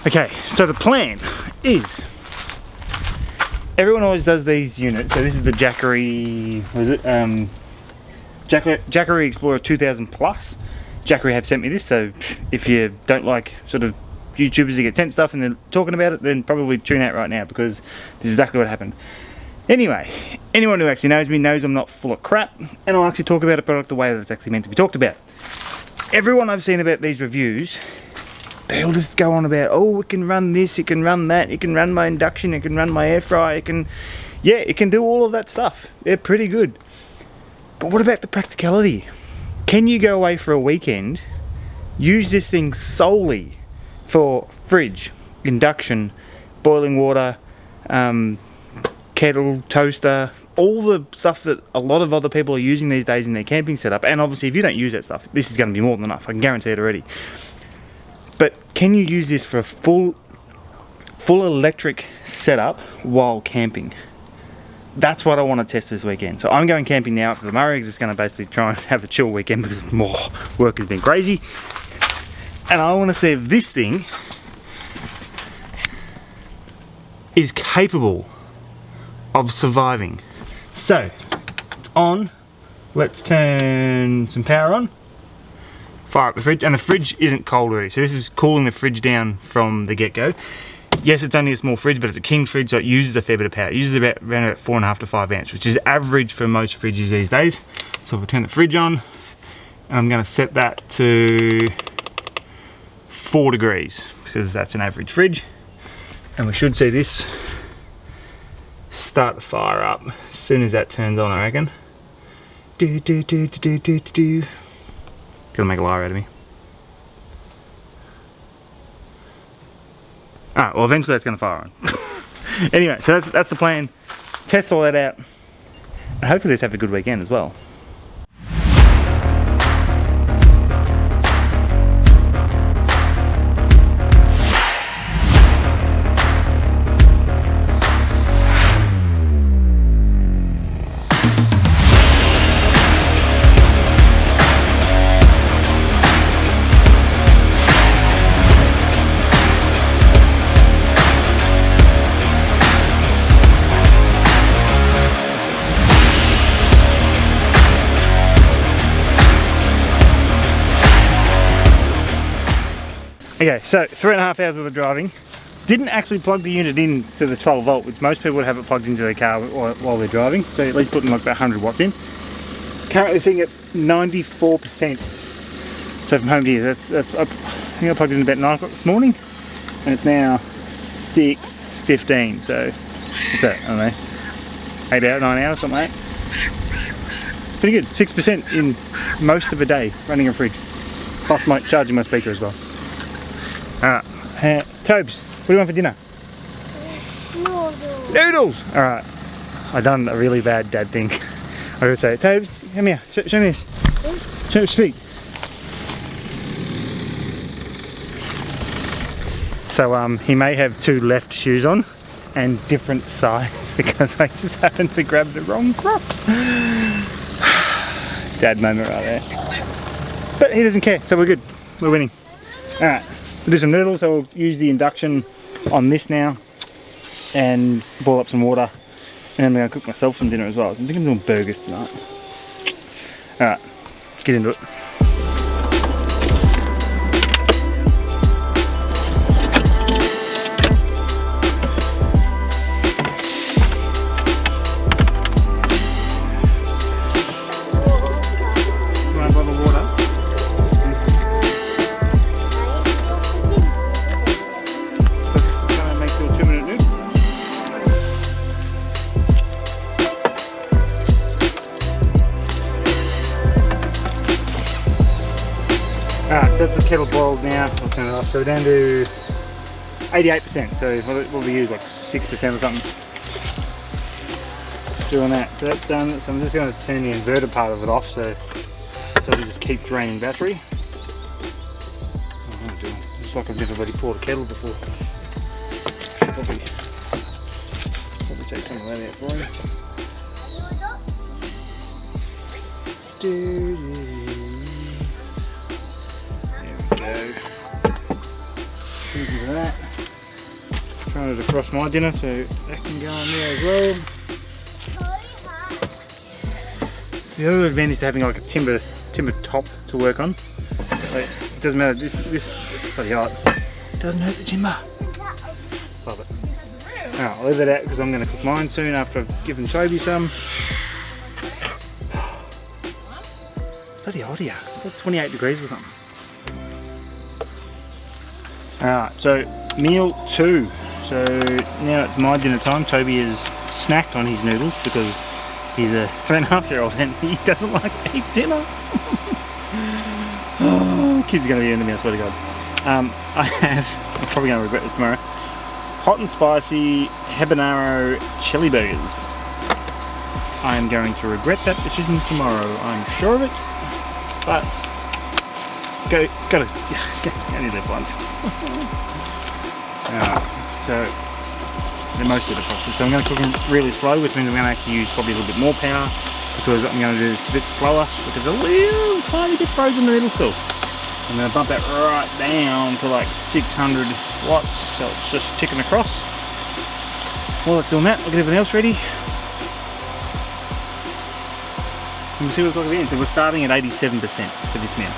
Okay, so the plan is, everyone always does these units. So this is the Jackery, what is it? Jackery Explorer 2000 Plus. Jackery have sent me this, so if you don't like sort of YouTubers who get tent stuff and they're talking about it, then probably tune out right now, because this is exactly what happened. Anyway, anyone who actually knows me knows I'm not full of crap, and I'll actually talk about a product the way that it's actually meant to be talked about. Everyone I've seen about these reviews, they all just go on about, oh, it can run this, it can run that, it can run my induction, it can run my air fryer, it can do all of that stuff. They're pretty good. But what about the practicality? Can you go away for a weekend, use this thing solely for fridge, induction, boiling water, kettle, toaster, all the stuff that a lot of other people are using these days in their camping setup? And obviously if you don't use that stuff, this is going to be more than enough, I can guarantee it already. But can you use this for a full electric setup while camping? That's what I want to test this weekend. So I'm going camping now up to the Murray, just going to basically try and have a chill weekend because more work has been crazy. And I want to see if this thing is capable of surviving. So, it's on. Let's turn some power on. Fire up the fridge, and the fridge isn't cold already, so this is cooling the fridge down from the get-go. Yes, it's only a small fridge, but it's a king fridge, so it uses a fair bit of power. It uses around about 4.5 to 5 amps, which is average for most fridges these days. So we'll turn the fridge on, and I'm going to set that to 4 degrees, because that's an average fridge. And we should see this start to fire up as soon as that turns on, I reckon. Gonna make a liar out of me. Alright, well eventually that's gonna fire on. Anyway, so that's the plan. Test all that out. And hopefully let's have a good weekend as well. Okay, so 3.5 hours worth of driving. Didn't actually plug the unit in to the 12 volt, which most people would have it plugged into their car while they're driving. So at least putting like about 100 watts in. Currently sitting at 94%. So from home to here, that's I think I plugged it in about 9 o'clock this morning, and it's now 6:15. So what's that? I don't know, 8 hours, 9 hours, something like that. Pretty good. 6% in most of a day running a fridge. Plus charging my speaker as well. Alright, Tobes, what do you want for dinner? Noodles. Noodles! Alright, I've done a really bad dad thing. I gotta say, Tobes, come here, show me this. Show me speak. So he may have 2 left shoes on and different size because I just happened to grab the wrong Crocs. Dad moment right there. But he doesn't care, so we're good. We're winning. Alright. We'll do some noodles, so we'll use the induction on this now and boil up some water, and then I'm going to cook myself some dinner as well. So I'm thinking of doing burgers tonight. Alright, get into it. Alright, so that's the kettle boiled now. I'll turn it off. So we're down to 88%. So what we use, like 6% or something. Doing that. So that's done. So I'm just going to turn the inverter part of it off so it doesn't just keep draining battery. Oh, just like I've never really poured a kettle before. Probably take some of that out for you. There we go. Thank you for that. throwing it across my dinner so that can go on there as well. So the other advantage to having like a timber top to work on. So it doesn't matter. This it's pretty hot. It doesn't hurt the timber. Love it. Alright, I'll leave that out because I'm going to cook mine soon after I've given Toby some. It's bloody hot here. It's like 28 degrees or something. Alright, so meal 2. So now it's my dinner time. Toby has snacked on his noodles because he's a 3.5-year-old and he doesn't like to eat dinner. Oh, kid's going to be into me, I swear to God. I have, I'm probably going to regret this tomorrow, hot and spicy habanero chili burgers. I am going to regret that decision tomorrow, I'm sure of it. But, gotta only live once. So, they're mostly the process. So I'm going to cook them really slow, which means I'm going to actually use probably a little bit more power because I'm going to do this a bit slower because a little tiny bit frozen in the middle still. I'm going to bump that right down to like 600 watts, so it's just ticking across. While it's doing that, I'll get everything else ready. And we'll see what it's like at the end. So we're starting at 87% for this meal.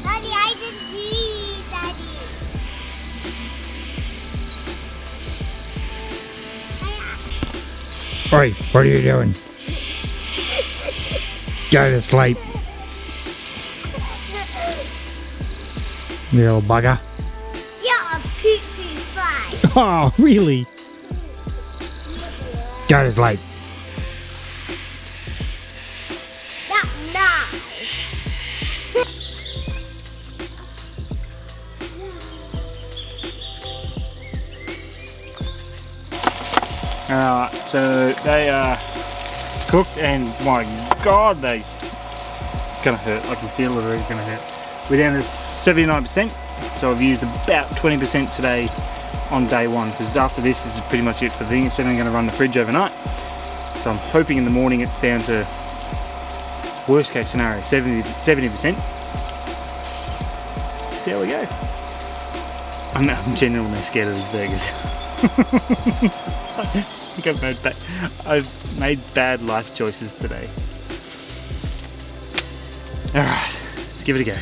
Daddy, I didn't see Daddy. Oi, what are you doing? Go to sleep, you little bugger. You're a poo-poo fly. Oh, really? Go to sleep. That's nice. Alright, so they are cooked and my God, it's gonna hurt. I can feel it already, it's gonna hurt. We're down to 79%, so I've used about 20% today on day one because after this is pretty much it for the thing. It's only gonna run the fridge overnight. So I'm hoping in the morning it's down to, worst case scenario, 70%. See how we go. I'm genuinely scared of these burgers. I think I've made bad life choices today. Alright, let's give it a go.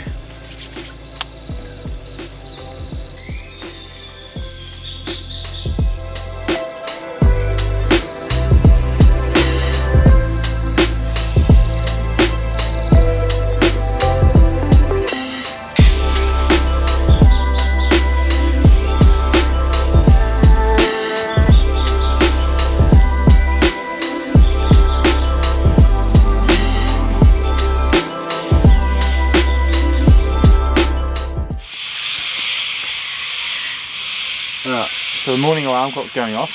Alright, so the morning alarm clock's going off.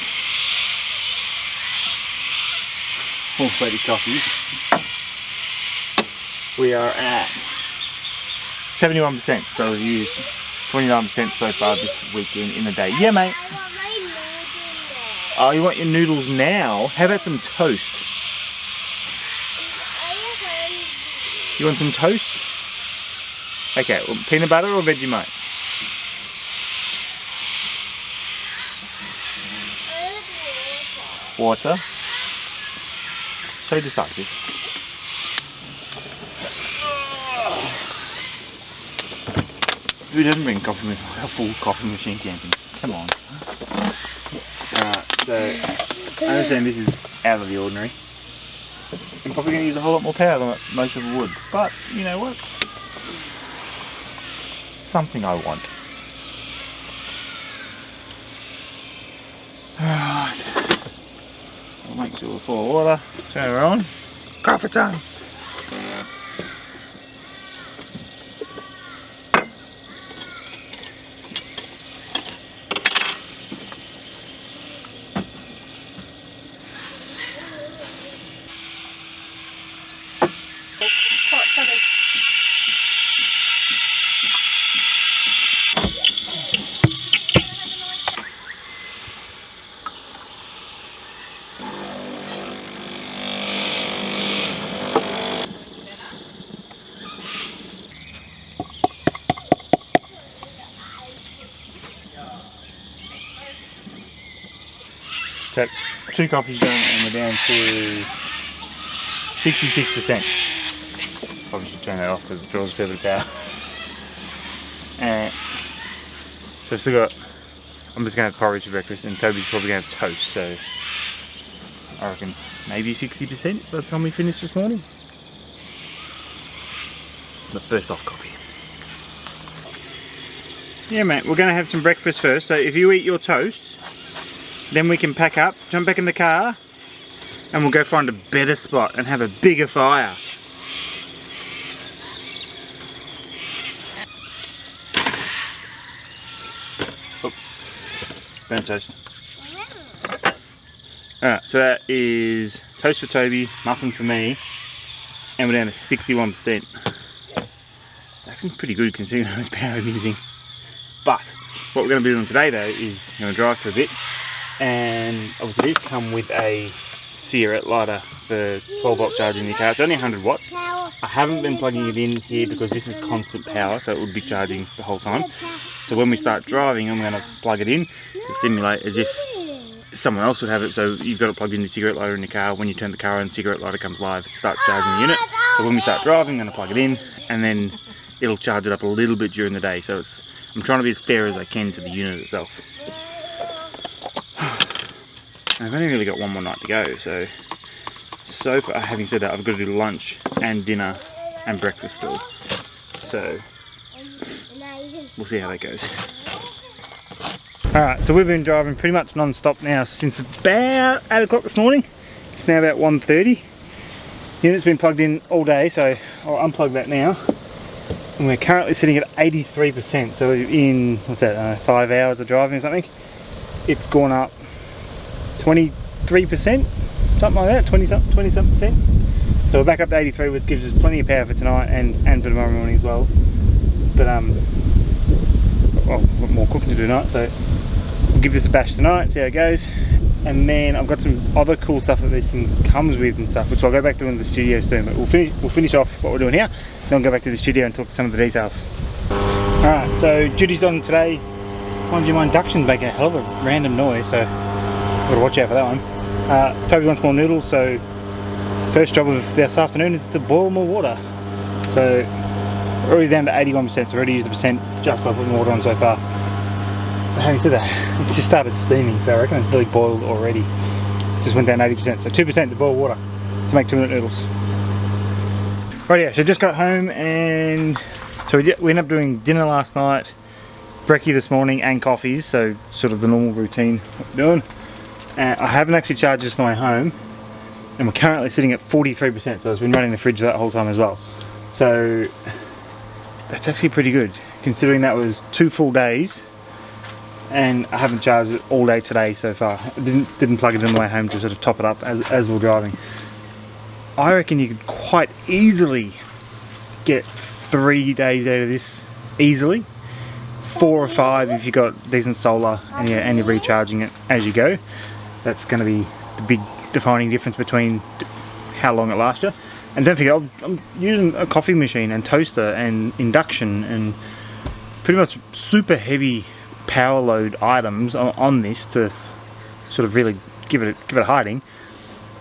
All 30 coffees. We are at 71%, so we've used 29% so far this weekend in a day. Yeah, mate. I want my noodles now. Oh, you want your noodles now? How about some toast? I am hungry. You want some toast? Okay, well, peanut butter or Vegemite? I want water. Water. So decisive. Who doesn't bring coffee with a full coffee machine camping? Come on. Alright, so I understand this is out of the ordinary. I'm probably going to use a whole lot more power than what most people would. But, you know what? It's something I want. Alright. I'll make sure we're full of water. Turn her on. Coffee time! that's 2 coffees done and we're down to 66%. Probably should turn that off because it draws a fair bit of power. So I've still got, I'm just going to have porridge for breakfast and Toby's probably going to have toast, so I reckon maybe 60% by the time we finish this morning. But first off, coffee. Yeah mate, we're going to have some breakfast first, so if you eat your toast, then we can pack up, jump back in the car, and we'll go find a better spot and have a bigger fire. Oh, burnt toast. Alright, so that is toast for Toby, muffin for me, and we're down to 61%. That's pretty good considering how much power I'm using. But what we're going to be doing today though is I'm going to drive for a bit, and obviously these come with a cigarette lighter for 12 volt charging in your car. It's only 100 watts. I haven't been plugging it in here because this is constant power, so it would be charging the whole time. So when we start driving, I'm going to plug it in to simulate as if someone else would have it. So you've got it plugged in your cigarette lighter in your car. When you turn the car on, cigarette lighter comes live, starts charging the unit. So when we start driving, I'm going to plug it in, and then it'll charge it up a little bit during the day. So I'm trying to be as fair as I can to the unit itself. I've only really got one more night to go, so far, having said that, I've got to do lunch and dinner and breakfast still. So we'll see how that goes. Alright, so we've been driving pretty much non-stop now since about 8 o'clock this morning. It's now about 1:30. Unit's been plugged in all day, so I'll unplug that now. And we're currently sitting at 83%, so in, what's that, 5 hours of driving or something, it's gone up 23%, something like that, 20-something percent. So we're back up to 83, which gives us plenty of power for tonight and for tomorrow morning as well. But well, we've got more cooking to do tonight, so we'll give this a bash tonight, see how it goes. And then I've got some other cool stuff that this thing comes with and stuff, which I'll go back to in the studio soon. But we'll finish off what we're doing here, then I'll go back to the studio and talk to some of the details. Alright, so duty's on today. Mind you, my inductions make a hell of a random noise, so I've got to watch out for that one. Toby wants more noodles, so first job of this afternoon is to boil more water. So we're already down to 81%, so already used the percent just by putting water on so far. But having said that, it just started steaming, so I reckon it's really boiled already. Just went down 80%, so 2% to boil water to make 2-minute noodles. Right, yeah, so just got home, and so we ended up doing dinner last night, brekkie this morning, and coffees, so sort of the normal routine what we're doing. I haven't actually charged this on the way home, and we're currently sitting at 43%, so it's been running the fridge that whole time as well. So that's actually pretty good, considering that was 2 full days, and I haven't charged it all day today so far. I didn't plug it in on the way home to sort of top it up as we're driving. I reckon you could quite easily get 3 days out of this easily. 4 or 5 if you've got decent solar and you're recharging it as you go. That's going to be the big defining difference between how long it lasts you. And don't forget, I'm using a coffee machine and toaster and induction and pretty much super heavy power load items on this to sort of really give it a hiding.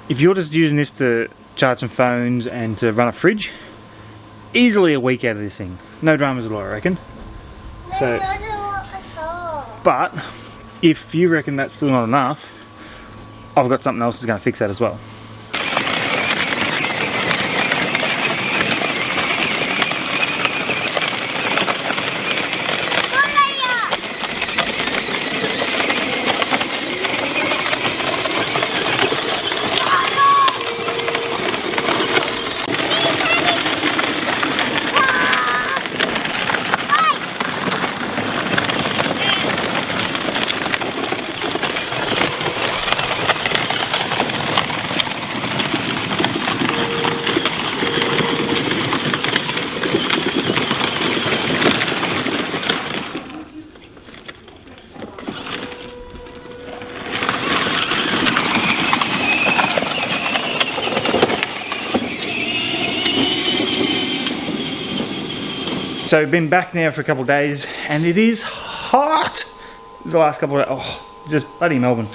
If you're just using this to charge some phones and to run a fridge, easily a week out of this thing. No dramas at all, I reckon. So, but if you reckon that's still not enough, I've got something else that's going to fix that as well. So been back now for a couple of days, and it is hot the last couple of days. Oh, just bloody Melbourne.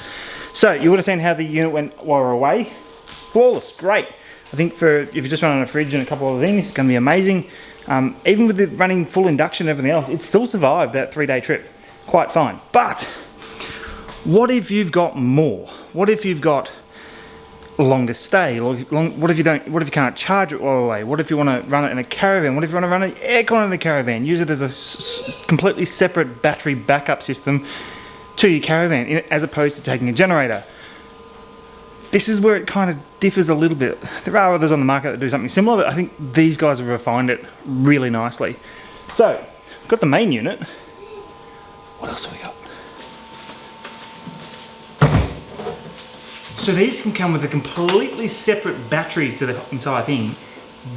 So you would have seen how the unit went while we were away. Flawless, great. I think for if you're just running a fridge and a couple of other things, it's going to be amazing. Even with it running full induction and everything else, it still survived that 3-day trip quite fine. But what if you've got more? What if you've got a longer stay? What if you can't charge it while we're away? What if you want to run it in a caravan? What if you want to run an aircon in a caravan? Use it as a completely separate battery backup system to your caravan, as opposed to taking a generator. This is where it kind of differs a little bit. There are others on the market that do something similar, but I think these guys have refined it really nicely. So, we've got the main unit. What else have we got? So these can come with a completely separate battery to the entire thing,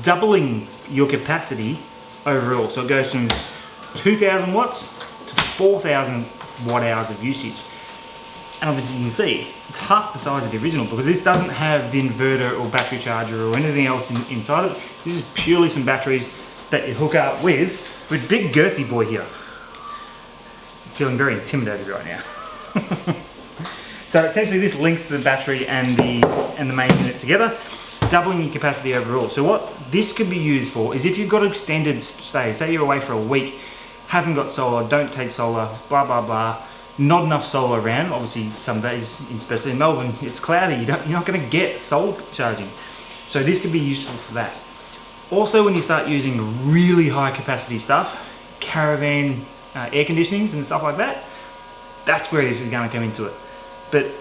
doubling your capacity overall. So it goes from 2,000 watts to 4,000 watt hours of usage. And obviously you can see, it's half the size of the original because this doesn't have the inverter or battery charger or anything else inside it. This is purely some batteries that you hook up with big girthy boy here. I'm feeling very intimidated right now. So essentially this links to the battery and the main unit together, doubling your capacity overall. So what this could be used for is if you've got extended stay, say you're away for a week, haven't got solar, don't take solar, blah, blah, blah, not enough solar around. Obviously some days, especially in Melbourne, it's cloudy, you're not gonna get solar charging. So this could be useful for that. Also when you start using really high capacity stuff, caravan air conditionings and stuff like that, that's where this is gonna come into it. But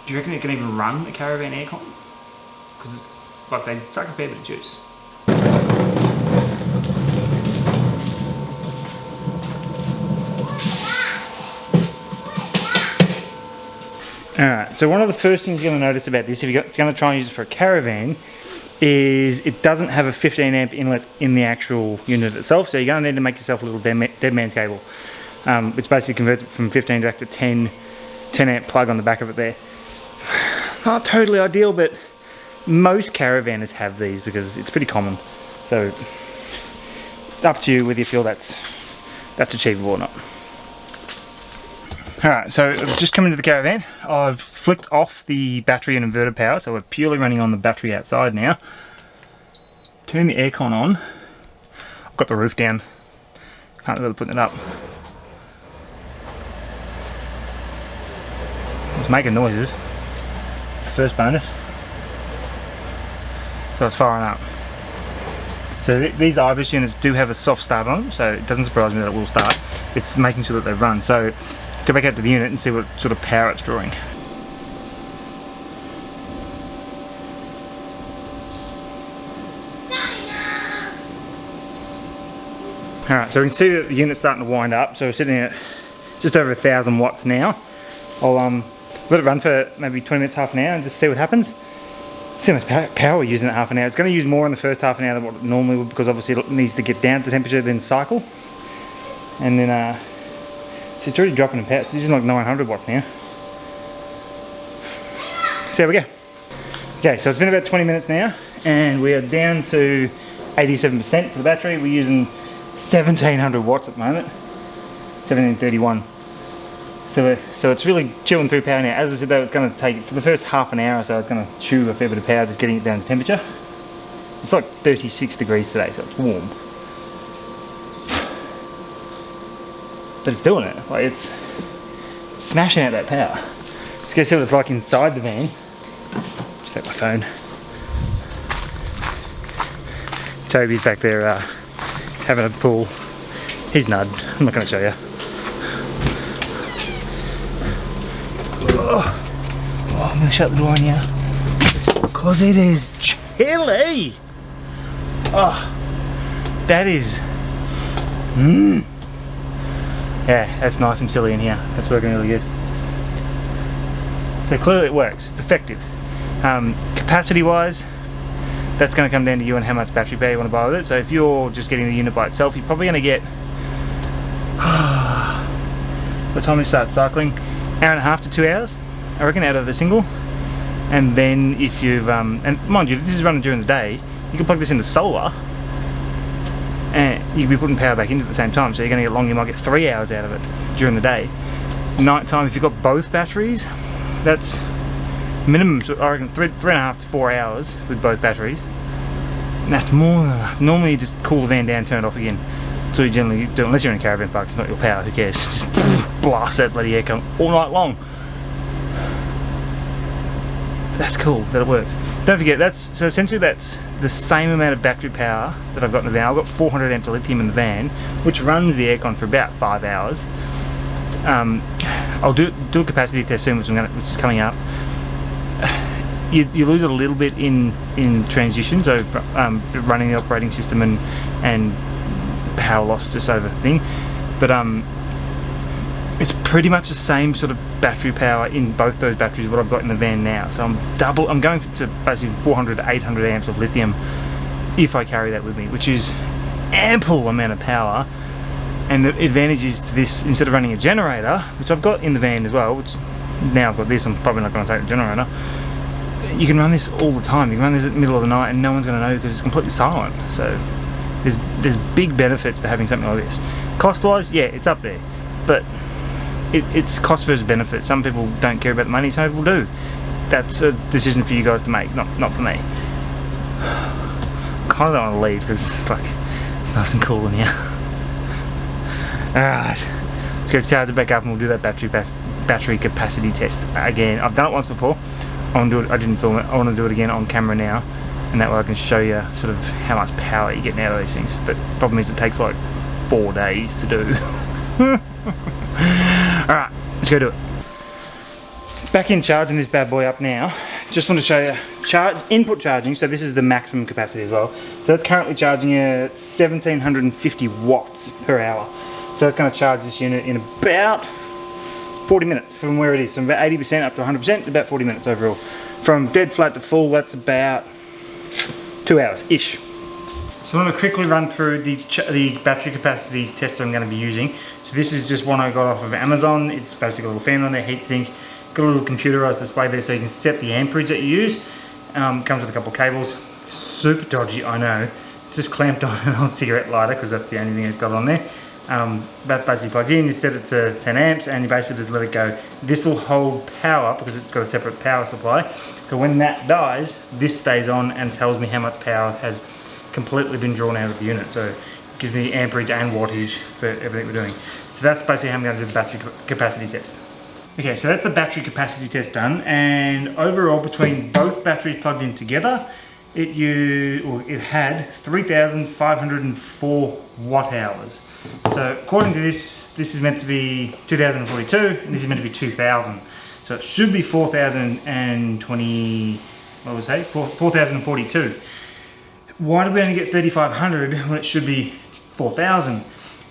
do you reckon it can even run a caravan aircon? Because it's like they suck a fair bit of juice. Alright, so one of the first things you're going to notice about this, if you're going to try and use it for a caravan, is it doesn't have a 15 amp inlet in the actual unit itself, so you're going to need to make yourself a little dead man's cable, which basically converts it from 15 back to 10 amp plug on the back of it there. It's not totally ideal, but most caravanners have these because it's pretty common. So up to you whether you feel that's achievable or not. Alright, so I've just come into the caravan. I've flicked off the battery and inverter power, so we're purely running on the battery outside now. Turn the aircon on. I've got the roof down. Can't really put it up. It's making noises. It's the first bonus. So it's firing up. So these IBIS units do have a soft start on them, so it doesn't surprise me that it will start. It's making sure that they run. So go back out to the unit and see what sort of power it's drawing. Alright, so we can see that the unit's starting to wind up. So we're sitting at just over 1,000 watts now. I'll let it run for maybe 20 minutes, half an hour, and just see what happens. See how much power we're using at half an hour. It's going to use more in the first half an hour than what it normally would, because obviously it needs to get down to temperature, then cycle. And then, so it's already dropping in power. It's using like 900 watts now. So there we go. Okay, so it's been about 20 minutes now, and we are down to 87% for the battery. We're using 1700 watts at the moment, 1731. So it's really chewing through power now. As I said though, it's going to take, for the first half an hour or so, it's going to chew a fair bit of power just getting it down to temperature. It's like 36 degrees today, so it's warm. But it's doing it. Like it's smashing out that power. Let's go see what it's like inside the van. Just take my phone. Toby's back there having a pull. He's nud. I'm not going to show you. Oh, I'm going to shut the door on here because it is chilly. Oh, that is. Yeah, that's nice and chilly in here. That's working really good. So clearly it works. It's effective. Capacity wise, that's going to come down to you and how much battery power you want to buy with it. So if you're just getting the unit by itself, you're probably going to get, by the time you start cycling, hour and a half to 2 hours, I reckon, out of the single. And then if you've, and mind you, if this is running during the day, you can plug this into solar, and you can be putting power back into at the same time, so you're going to get long, you might get 3 hours out of it during the day. nighttime, if you've got both batteries, that's minimum, I reckon, 3.5 to 4 hours with both batteries. And that's more than enough. Normally you just cool the van down, turn it off again. So you generally do, unless you're in a caravan park, it's not your power, who cares? Just blast that bloody aircon all night long. That's cool that it works. Don't forget, so essentially that's the same amount of battery power that I've got in the van. I've got 400 amps of lithium in the van, which runs the aircon for about 5 hours. I'll do a capacity test soon, which is coming up. You lose a little bit in transition, so running the operating system and power loss just over thing, but it's pretty much the same sort of battery power in both those batteries what I've got in the van now. So I'm going to basically 400 to 800 amps of lithium if I carry that with me, which is ample amount of power. And the advantage is to this, instead of running a generator, which I've got in the van as well, which now I've got this, I'm probably not going to take the generator. You can run this all the time. You can run this at the middle of the night and no one's going to know because it's completely silent. So there's big benefits to having something like this. Cost wise, yeah, it's up there, but it's cost versus benefit. Some people don't care about the money, some people do. That's a decision for you guys to make, not for me. I kind of don't want to leave because it's nice and cool in here. Alright, let's go charge it back up and we'll do that battery capacity test again. I've done it once before. I didn't film it. I want to do it again on camera now, and that way I can show you sort of how much power you're getting out of these things. But the problem is it takes like 4 days to do. Alright, let's go do it. Back in charging this bad boy up now. Just want to show you input charging. So this is the maximum capacity as well. So that's currently charging at 1750 watts per hour. So that's going to charge this unit in about 40 minutes from where it is. From about 80% up to 100%, about 40 minutes overall. From dead flat to full, that's about 2 hours-ish. So I'm going to quickly run through the battery capacity tester I'm going to be using. So this is just one I got off of Amazon. It's basically a little fan on there, heatsink. Got a little computerized display there so you can set the amperage that you use. Comes with a couple of cables. Super dodgy, I know. It's just clamped on an old cigarette lighter because that's the only thing it's got on there. That basically plugs in, you set it to 10 amps and you basically just let it go. This will hold power because it's got a separate power supply. So when that dies, this stays on and tells me how much power has completely been drawn out of the unit. So it gives me amperage and wattage for everything we're doing. So that's basically how I'm going to do the battery capacity test. Okay, so that's the battery capacity test done, and overall between both batteries plugged in together, it had 3,504 watt hours. So according to this is meant to be 2042 and this is meant to be 2000. So it should be 4,020, what was it, 4,042. Why did we only get 3,500 when it should be 4,000?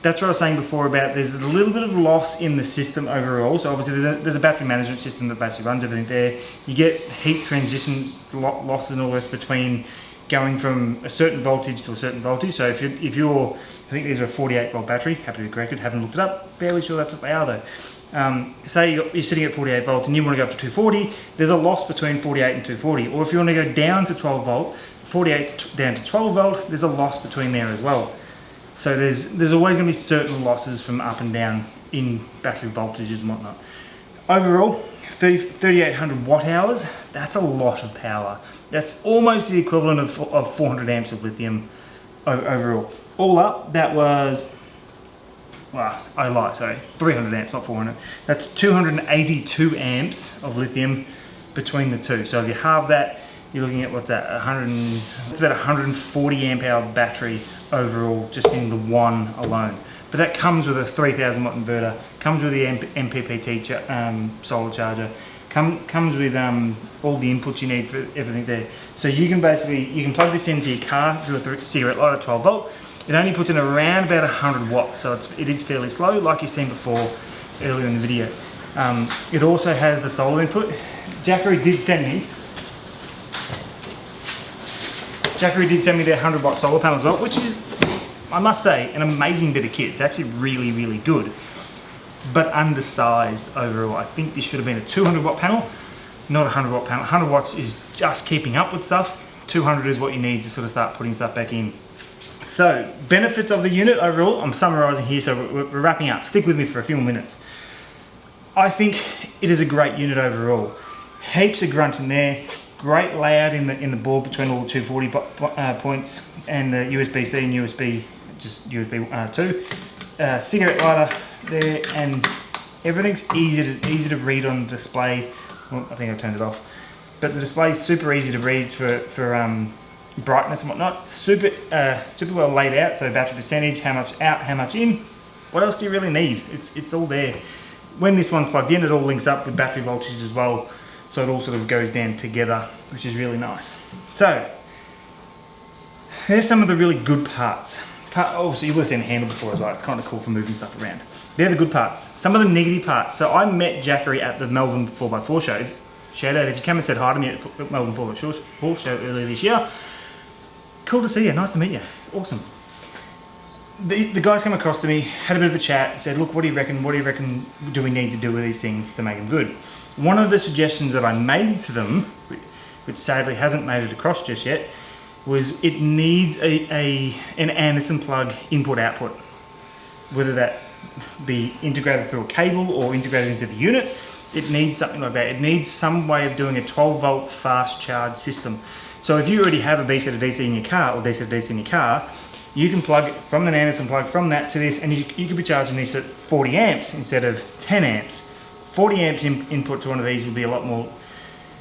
That's what I was saying before about there's a little bit of loss in the system overall. So obviously there's a battery management system that basically runs everything there. You get heat transition losses and all this between going from a certain voltage to a certain voltage. So if you're, I think these are a 48 volt battery, happy to be corrected, haven't looked it up, fairly sure that's what they are though. Say you're sitting at 48 volts and you want to go up to 240, there's a loss between 48 and 240. Or if you want to go down to 12 volt, 48 down to 12 volt, there's a loss between there as well. So there's always going to be certain losses from up and down in battery voltages and whatnot. Overall, 3,800 watt hours, that's a lot of power. That's almost the equivalent of 400 amps of lithium overall. All up, that was, well, I lie, sorry, 300 amps, not 400. That's 282 amps of lithium between the two. So if you halve that, you're looking at, what's that, it's about 140 amp hour battery overall, just in the one alone. But that comes with a 3,000 watt inverter, comes with the MPPT solar charger, comes with all the inputs you need for everything there. So you can plug this into your car through a cigarette lighter at 12 volt. It only puts in around about 100 watts, so it is fairly slow, like you've seen before earlier in the video. It also has the solar input. Jackery did send me their 100 watt solar panel as well, which is, I must say, an amazing bit of kit. It's actually really, really good, but undersized overall. I think this should have been a 200 watt panel, not a 100 watt panel. 100 watts is just keeping up with stuff. 200 is what you need to sort of start putting stuff back in. So, benefits of the unit overall, I'm summarizing here, so we're wrapping up. Stick with me for a few more minutes. I think it is a great unit overall. Heaps of grunt in there, great layout in the board between all the 240 points and the USB-C and USB 2. Cigarette lighter there, and everything's easy to read on the display. Well, I think I've turned it off, but the display is super easy to read for brightness and whatnot. Super well laid out. So battery percentage, how much out, how much in. What else do you really need? It's all there. When this one's plugged in, it all links up with battery voltage as well. So it all sort of goes down together, which is really nice. So there's some of the really good parts. Obviously, you would have seen the handle before as well. It's kind of cool for moving stuff around. They're the good parts. Some of the negative parts. So I met Jackery at the Melbourne 4x4 show. Shout out if you came and said hi to me at the Melbourne 4x4 show earlier this year. Cool to see you. Nice to meet you. Awesome. The guys came across to me, had a bit of a chat, said, look, what do you reckon? What do you reckon do we need to do with these things to make them good? One of the suggestions that I made to them, which sadly hasn't made it across just yet, was it needs an Anderson plug input-output. Whether that be integrated through a cable or integrated into the unit, it needs something like that. It needs some way of doing a 12-volt fast charge system. So if you already have a DC to DC in your car, or DC to DC in your car, you can plug from an Anderson plug from that to this, and you could be charging this at 40 amps instead of 10 amps. 40 amps input to one of these would be a lot more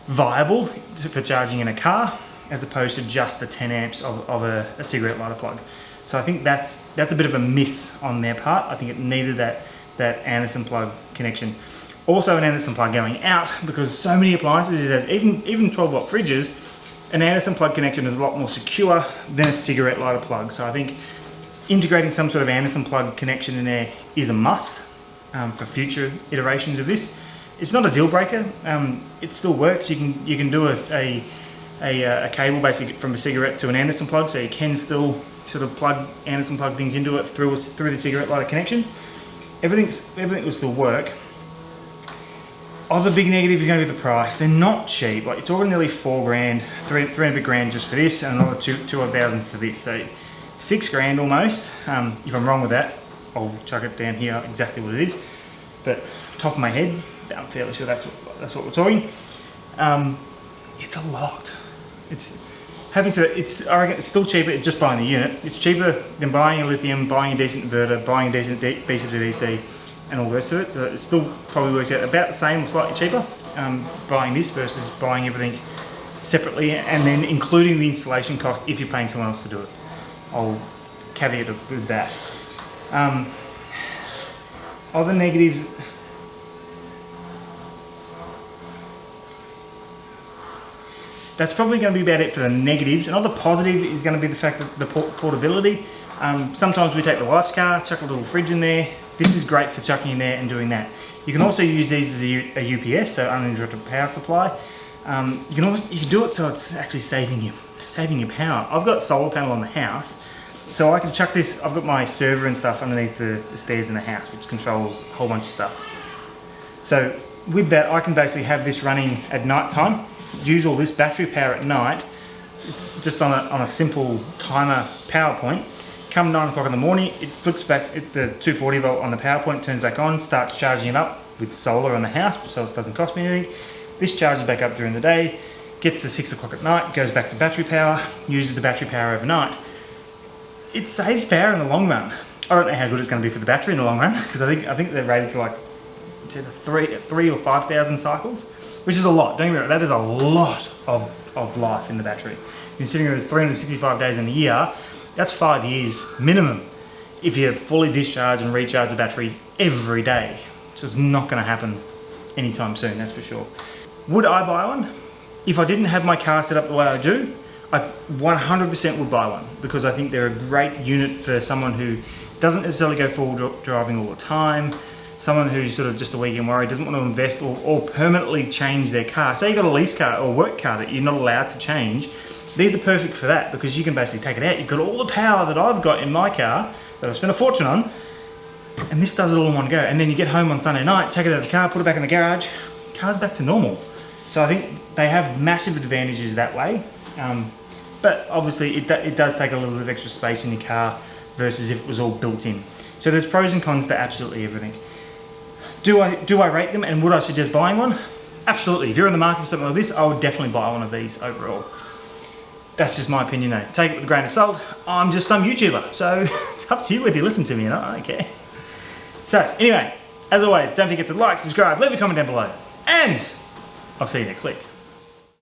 viable for charging in a car, as opposed to just the 10 amps of a cigarette lighter plug. So I think that's a bit of a miss on their part. I think it needed that Anderson plug connection. Also an Anderson plug going out, because so many appliances, it has, even 12-volt fridges, an Anderson plug connection is a lot more secure than a cigarette lighter plug. So I think integrating some sort of Anderson plug connection in there is a must for future iterations of this. It's not a deal breaker. It still works. You can do a cable basically from a cigarette to an Anderson plug, so you can still sort of plug Anderson plug things into it through the cigarette lighter connection. Everything will still work. Other big negative is going to be the price. They're not cheap. Like, you're talking nearly $4 grand, $300 grand just for this, and another $2,000 for this. So $6 grand almost. If I'm wrong with that, I'll chuck it down here exactly what it is. But top of my head, I'm fairly sure that's what we're talking. It's a lot. Having said that, I reckon it's still cheaper just buying the unit. It's cheaper than buying a lithium, buying a decent inverter, buying a decent DC to DC, and all the rest of it. So it still probably works out about the same or slightly cheaper buying this versus buying everything separately, and then including the installation cost if you're paying someone else to do it. I'll caveat it with that. Other negatives. That's probably going to be about it for the negatives. Another positive is going to be the fact that the portability. Sometimes we take the wife's car, chuck a little fridge in there. This is great for chucking in there and doing that. You can also use these as a UPS, so uninterrupted power supply. You can do it so it's actually saving you power. I've got solar panel on the house, so I can chuck this. I've got my server and stuff underneath the stairs in the house, which controls a whole bunch of stuff. So with that, I can basically have this running at night time. Use all this battery power at night, just on a simple timer power point. Come 9 o'clock in the morning, it flicks back at the 240 volt on the power point, turns back on, starts charging it up with solar on the house, so it doesn't cost me anything. This charges back up during the day, gets to 6 o'clock at night, goes back to battery power, uses the battery power overnight. It saves power in the long run. I don't know how good it's going to be for the battery in the long run, because I think they're rated to like, it's either 3 or 5,000 cycles, which is a lot. Don't get me wrong, that is a lot of life in the battery. Considering there's 365 days in a year, that's 5 years minimum if you fully discharge and recharge the battery every day. So it's not going to happen anytime soon, that's for sure. Would I buy one? If I didn't have my car set up the way I do, I 100% would buy one, because I think they're a great unit for someone who doesn't necessarily go full driving all the time, someone who's sort of just a weekend warrior, doesn't want to invest or permanently change their car. Say you've got a lease car or work car that you're not allowed to change. These are perfect for that, because you can basically take it out. You've got all the power that I've got in my car that I've spent a fortune on, and this does it all in one go. And then you get home on Sunday night, take it out of the car, put it back in the garage, car's back to normal. So I think they have massive advantages that way. But obviously it does take a little bit of extra space in your car versus if it was all built in. So there's pros and cons to absolutely everything. Do I rate them, and would I suggest buying one? Absolutely. If you're in the market for something like this, I would definitely buy one of these overall. That's just my opinion though. Take it with a grain of salt. I'm just some YouTuber, so it's up to you whether you listen to me or not, I don't care. So anyway, as always, don't forget to like, subscribe, leave a comment down below, and I'll see you next week.